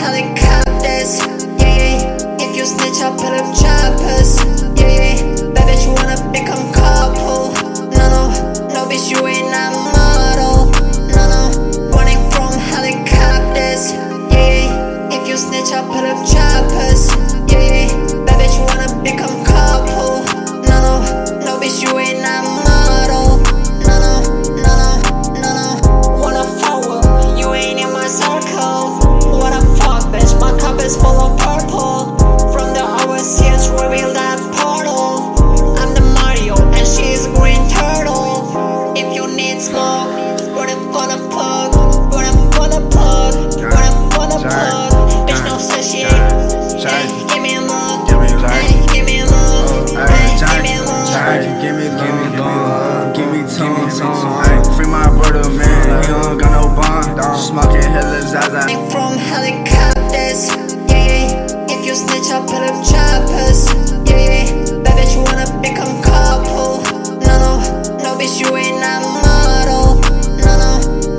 helicopters. Yeah, yeah. If you snitch, I'll pull up choppers. Yeah, yeah. Bad bitch, you wanna become couple. No, no, no, bitch, you ain't a model. No, no, running from helicopters. Yeah, yeah. If you snitch, I'll pull up choppers. Yeah, yeah. Bad bitch, you wanna become couple. No, no, no, bitch, you ain't a model. No, no, no, no, no, no. Wanna follow? You ain't in my circle. What a fuck, bitch, my cup is full of purple. From the overseas, reveal that portal. I'm the Mario, and she's a green turtle. If you need smoke, run it for the plug. Run it for the plug. Run it for the plug. Bitch, no such shit. Hey, give me a look. Hey, give me a look. Hey, give me a look. Give me love, give me tone. Free my brother, man, he don't got no bond. Smoking hella Zaza. From helicopters, yeah, yeah. If you snitch, I'll pull up choppers. Yeah, yeah. Bad bitch, you wanna become couple. No, no, no, bitch, you ain't a model. No, no,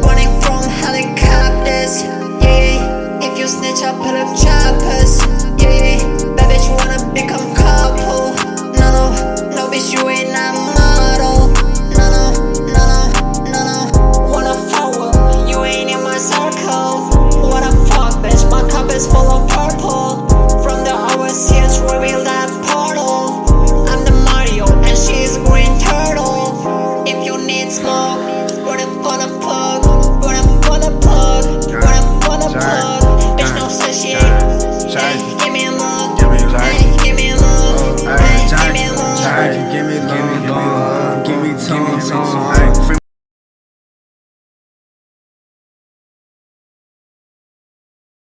running from helicopters. Yeah, yeah. If you snitch, I'll pull up choppers. Yeah, yeah. Bad bitch, you wanna become couple. No, no, no, bitch, you ain't a model. No, no, no, no, no, no. Wanna follow? You ain't in my circle. What a fuck, bitch, my cup is full of